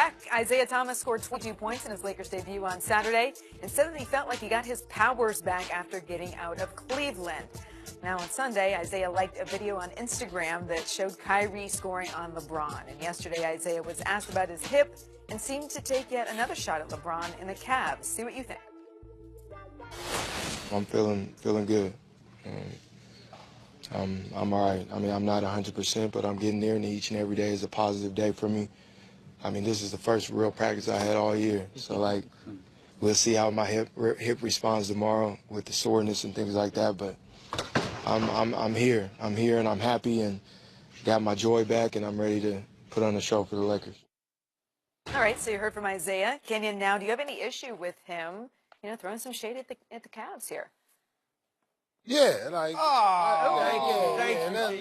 back. Isaiah Thomas scored 22 points in his Lakers debut on Saturday and said that he felt like he got his powers back after getting out of Cleveland. Now on Sunday, Isaiah liked a video on Instagram that showed Kyrie scoring on LeBron. And yesterday, Isaiah was asked about his hip and seemed to take yet another shot at LeBron in the Cavs. See what you think. I'm feeling good. I'm all right. I mean, I'm not 100%, but I'm getting there, and each and every day is a positive day for me. I mean, this is the first real practice I had all year. So, like, we'll see how my hip responds tomorrow with the soreness and things like that. But I'm here. I'm here, and I'm happy, and got my joy back, and I'm ready to put on a show for the Lakers. All right, so you heard from Isaiah. Kenyon, now, do you have any issue with him, throwing some shade at the Cavs here? Yeah, like. Thank you.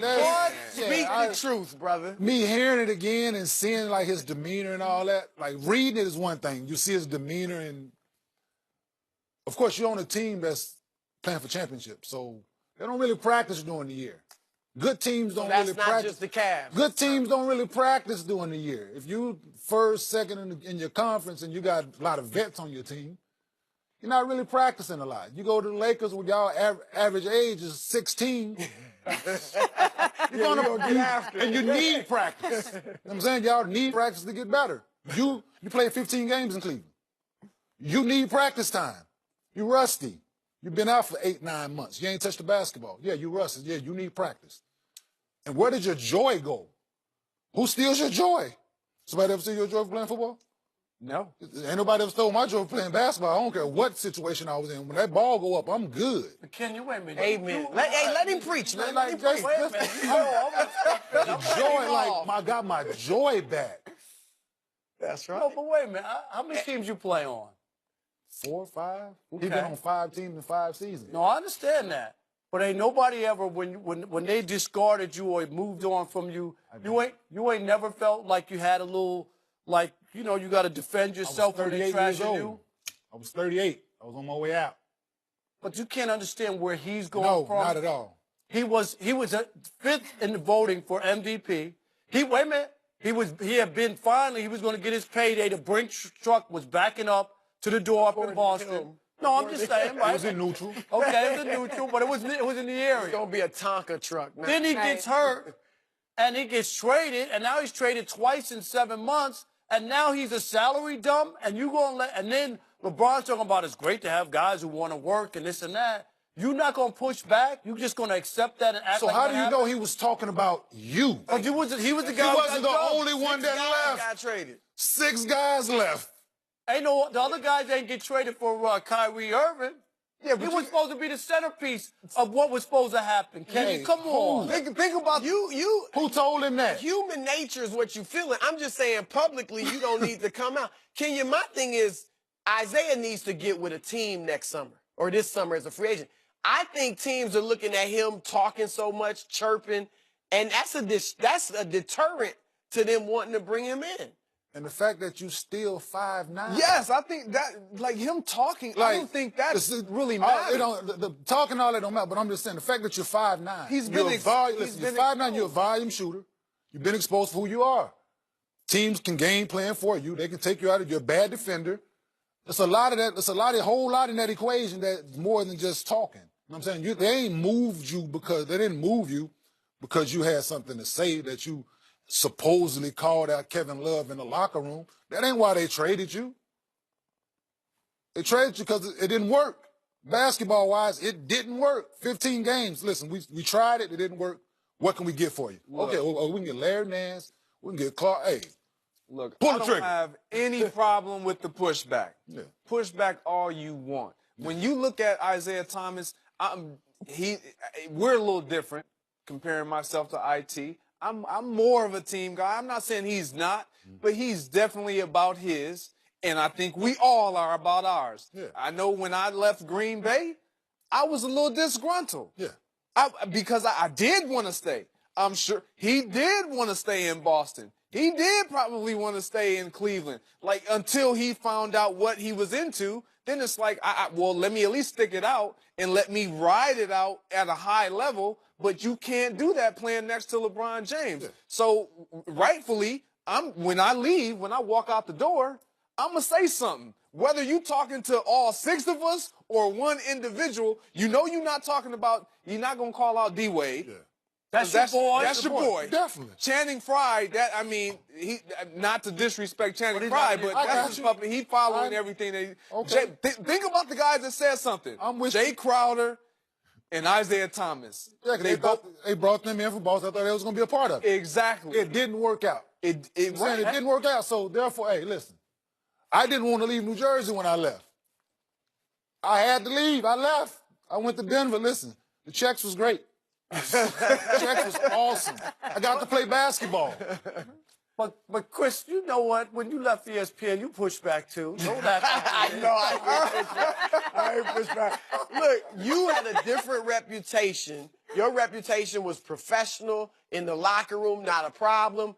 Speak the truth, brother. Me hearing it again and seeing like his demeanor and all that, like reading it is one thing. You see his demeanor, and of course you're on a team that's playing for championships, so they don't really practice during the year. Good teams don't really practice. That's not just the Cavs. Good teams don't really practice during the year. If you first, second in your conference and you got a lot of vets on your team, you're not really practicing a lot. You go to the Lakers with y'all average age is 16. You're gonna get after it. And you need practice. You know what I'm saying? Y'all need practice to get better. You played 15 games in Cleveland. You need practice time. You rusty. You've been out for 8-9 months. You ain't touched the basketball. Yeah, you rusty. Yeah, you need practice. And where did your joy go? Who steals your joy? Somebody ever steal your joy for playing football? No. Ain't nobody ever stole my joy for playing basketball. I don't care what situation I was in. When that ball go up, I'm good. Can you wait a minute? Amen. Let him preach. Let him preach. Wait a minute. Joy, like, I got my joy back. That's right. No, but wait a minute. How many teams you play on? 4 or 5. Okay. He been on 5 teams in 5 seasons. No, I understand that. But ain't nobody ever, when they discarded you or moved on from you, you ain't never felt like you had a little, like, you got to defend yourself when they trashing you? I was 38. I was on my way out. But you can't understand where he's going from. No, not at all. He was a 5th in the voting for MVP. He was going to get his payday. The Brinks truck was backing up to the door up in Boston. No, I'm just saying, right? It was in neutral. Okay, it was in neutral, but it was in the area. It's going to be a Tonka truck now. Then he gets hurt, and he gets traded, and now he's traded twice in 7 months, and now he's a salary dump, and and then LeBron's talking about it's great to have guys who want to work and this and that. You're not going to push back? You're just going to accept that and act so like how do you know he was talking about you? Because he was the guy He wasn't the only one that left. Got traded. 6 guys left. The other guys ain't get traded for Kyrie Irving. Yeah, but he was supposed to be the centerpiece of what was supposed to happen. Come on. Think about you. Who told him that? Human nature is what you feeling. I'm just saying publicly you don't need to come out. Kenyon, my thing is Isaiah needs to get with a team next summer or this summer as a free agent. I think teams are looking at him talking so much, chirping, and that's a deterrent to them wanting to bring him in. And the fact that you still 5'9". Yes, I think that, like him talking, I don't think that really matters. The talking all that don't matter, but I'm just saying the fact that you're 5'9". You're 5'9", you're a volume shooter. You've been exposed for who you are. Teams can game plan for you. They can take you out of you're a bad defender. There's a lot of that. There's a whole lot in that equation that's more than just talking. You know what I'm saying? They didn't move you because you had something to say that you supposedly called out Kevin Love in the locker room. That ain't why they traded you. They traded you because it didn't work. Basketball-wise, it didn't work. 15 games. Listen, we tried it. It didn't work. What can we get for you? Look, okay, well, we can get Larry Nance. We can get Clark. Hey, look, I don't have any problem with the pushback. Yeah. Pushback all you want. When you look at Isaiah Thomas, we're a little different comparing myself to IT. I'm more of a team guy. I'm not saying he's not, but he's definitely about his, and I think we all are about ours. Yeah. I know when I left Green Bay, I was a little disgruntled. Yeah. Because I did want to stay. I'm sure he did want to stay in Boston. He did probably want to stay in Cleveland. Like, until he found out what he was into, then it's like, well, let me at least stick it out and let me ride it out at a high level. But you can't do that playing next to LeBron James. Yeah. So rightfully, when I leave, when I walk out the door, I'm going to say something. Whether you talking to all 6 of us or one individual, you know you're not talking about, you're not going to call out D-Wade. Yeah. That's your boy. That's your boy. Definitely. Channing Frye, he not to disrespect Channing Frye, but that's his puppy. He following everything. Think about the guys that said something. I'm with Jay Crowder and Isaiah Thomas. Yeah, they brought them in for Boston. I thought they was going to be a part of it. Exactly. It didn't work out. It didn't work out. So therefore, hey, listen, I didn't want to leave New Jersey when I left. I had to leave. I left. I went to Denver. Listen, the checks was great. The checks was awesome. I got to play basketball. But Chris, you know what? When you left ESPN, you pushed back too. Know that. I know. I ain't pushed back. Look, you had a different reputation. Your reputation was professional in the locker room, not a problem.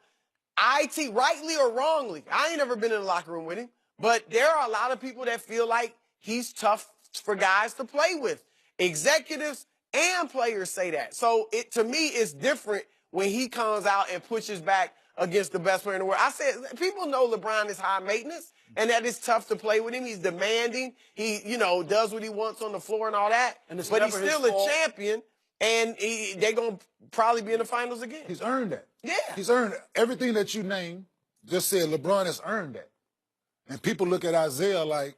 IT, rightly or wrongly, I ain't never been in the locker room with him, but there are a lot of people that feel like he's tough for guys to play with. Executives and players say that. So to me, it's different when he comes out and pushes back against the best player in the world. I said, people know LeBron is high maintenance and that it's tough to play with him. He's demanding. He, does what he wants on the floor and all that. But he's still a champion, and they're going to probably be in the finals again. He's earned that. Yeah. He's earned it. Everything that you named, just said LeBron has earned that. And people look at Isaiah like,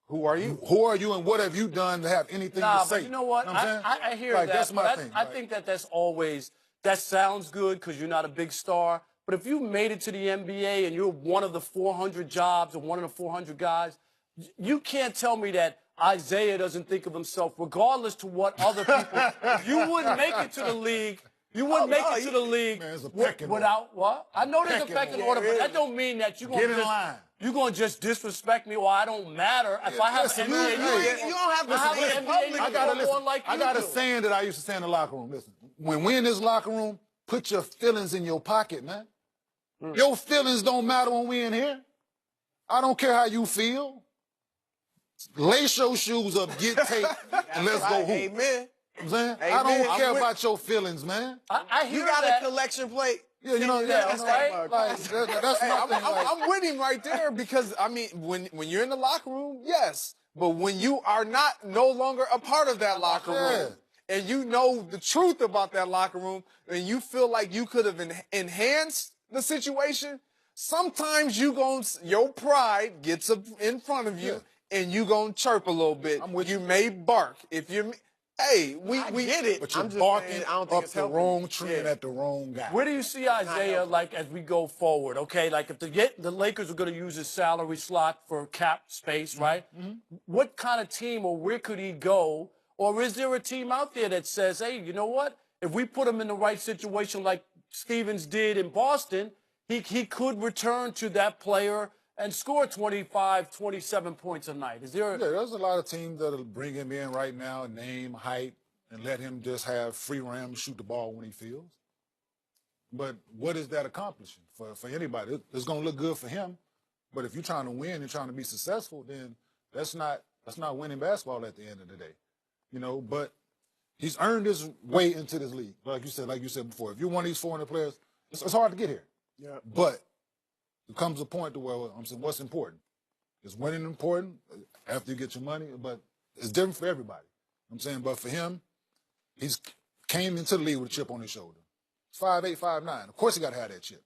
who are you? Who are you and what have you done to have anything to say? But you know what? I hear like, that. That's my thing. I think that's always, that sounds good because you're not a big star. But if you made it to the NBA and you're one of the 400 jobs or one of the 400 guys, you can't tell me that Isaiah doesn't think of himself, regardless to what other people. You wouldn't make it to the league. You wouldn't make it to the league without what? I know there's a pecking order, but that don't mean that you're going to just disrespect me or I don't matter. If I have an NBA, you don't have to say it publicly. I got a saying that I used to say in the locker room. Listen, when we're in this locker room, put your feelings in your pocket, man. Your feelings don't matter when we're in here. I don't care how you feel. Lace your shoes up, get taped, and let's go hoop. Amen. I'm saying? I don't care about your feelings, man. I hear you got that. a collection plate. Yeah, that's right. That's my thing. I'm with him right there because, I mean, when you're in the locker room, yes. But when you are no longer a part of that locker room, and you know the truth about that locker room, and you feel like you could have enhanced the situation, sometimes your pride gets up in front of you, and you gonna chirp a little bit. You may bark. If you're, we get it. But you're barking up the wrong tree and at the wrong guy. Where do you see Isaiah, like, as we go forward? Okay, like if the Lakers are going to use his salary slot for cap space, right? What kind of team or where could he go? Or is there a team out there that says, hey, you know what? If we put him in the right situation like Stevens did in Boston, he could return to that player and score 25, 27 points a night. Is there? Yeah, there's a lot of teams that'll bring him in right now, name, height, and let him just have free ram, shoot the ball when he feels. But what is that accomplishing for anybody? It's going to look good for him, but if you're trying to win and trying to be successful, then that's not winning basketball at the end of the day. But he's earned his way into this league. Like you said before, if you're one of these 400 players, it's hard to get here. Yeah. But there comes a point to where I'm saying, what's important? Is winning important after you get your money? But it's different for everybody. I'm saying, but for him, he's came into the league with a chip on his shoulder. 5'8", 5'9". Of course he got to have that chip.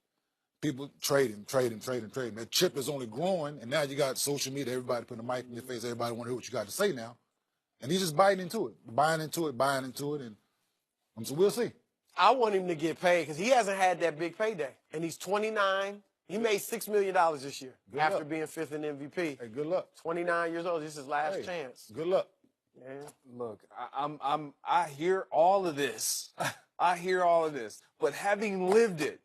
People trade him. That chip is only growing, and now you got social media, everybody putting a mic in your face, everybody want to hear what you got to say now. And he's just buying into it, and so we'll see. I want him to get paid because he hasn't had that big payday. And he's 29. He made $6 million this year after being 5th in MVP. Hey, good luck. 29 years old. This is his last chance. Good luck. Yeah. Look, I hear all of this. I hear all of this. But having lived it,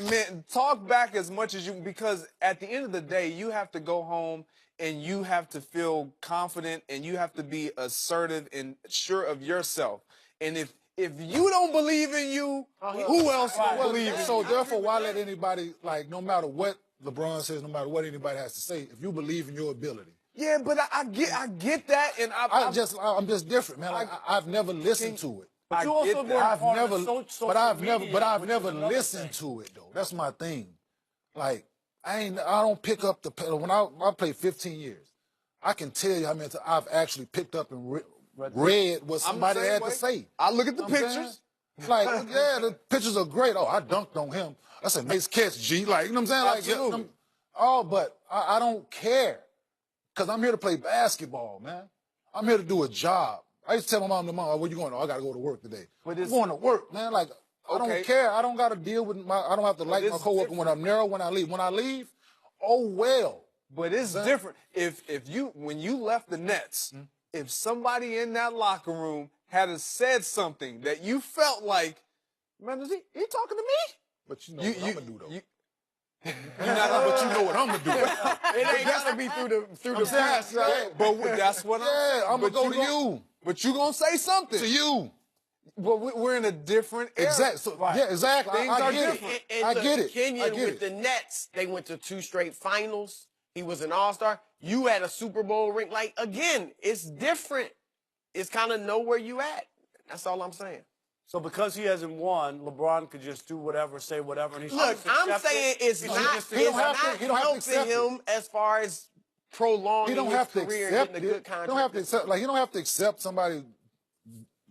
man, talk back as much as you, because at the end of the day, you have to go home and you have to feel confident and you have to be assertive and sure of yourself. And if you don't believe in you, who else will believe in you? So therefore, why let anybody, no matter what LeBron says, no matter what anybody has to say, if you believe in your ability? Yeah, but I get that, and I'm just different, man. I've never listened to it. But you I also get weren't that. part of the social I've media, which never is another listened thing. to it though. That's my thing. Like I don't pick up the when I played 15 years. I can tell you how many times I've actually picked up and read what I'm the somebody same had way. to say. I look at the You know what I'm pictures. saying? Like, yeah, the pictures are great. Oh, I dunked on him. That's a nice catch, G. Like, you know what I'm saying? Like, Absolutely. but I don't care. Because I'm here to play basketball, man. I'm here to do a job. I used to tell my mom, where you going? Oh, I got to go to work today. But I'm going to work, man. Like, I Okay. don't care. I don't got to deal with I don't have to like my it's coworker when I'm there, when I leave. When I leave, oh, well. But it's different. When you left the Nets, if somebody in that locker room had said something that you felt like, man, is he talking to me? But you know what I'm going to do, though. But you know what I'm gonna do. It ain't gotta be through the press, right? But that's what I'm saying. I'm going to go to you. But you gonna say something. To you. But we're in a different era. Exactly. So, yeah, exactly. Things I are get different. it. And I look, get it. Kenyon I get with it. the Nets, they went to 2 straight finals. He was an All-Star. You had a Super Bowl ring. Like, again, it's different. It's kind of know where you at. That's all I'm saying. So because he hasn't won, LeBron could just do whatever, say whatever, and he's Look, I'm saying it's He not, don't have to- he don't have to helping accept it. him as far as prolonging He don't his have to career and accept getting a good it. contract. He don't have to accept. Like, he don't have to accept somebody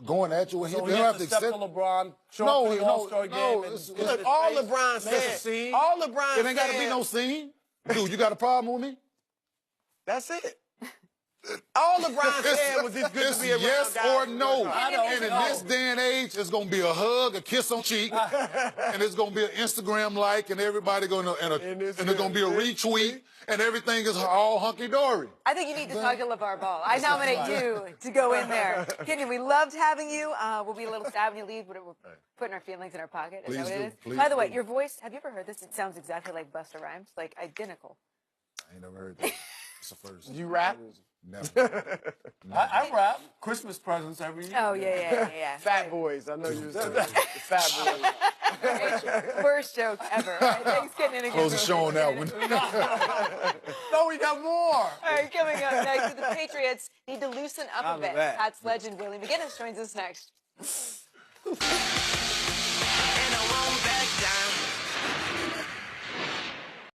going at you. So He he don't has have to to step to accept. LeBron, show No, up to the no, All-Star no, game, and it's- Look, all LeBron make a said, scene. all LeBron It ain't got to be said- no scene. Dude, you got a problem with me? That's it. All LeBron said was it's good It's to be around yes guys or who no. work hard. And in this day and age, it's gonna be a hug, a kiss on cheek, and it's gonna be an Instagram like, and everybody gonna and it's gonna be a retweet, and everything is all hunky dory. I think you need to talk to LeVar Ball. I nominate you to go in there. Kenyon, we loved having you. We'll be a little sad when you leave, but we're putting our feelings in our pocket. Is that what it is? Please By the way, do. your voice, have you ever heard this? It sounds exactly like Busta Rhymes, like identical. I ain't never heard that. It's the first. You rap? Never. I rap Christmas presents every year. Oh, yeah. Fat Boys. I know you was the Fat Boys. Worst joke ever. All right, thanks, Kenyon. Again. Close the show on that one. No, we got more. All right, coming up next, the Patriots need to loosen up Out a of bit. that. Pats legend Willie McGinnis joins us next. And I won't back down.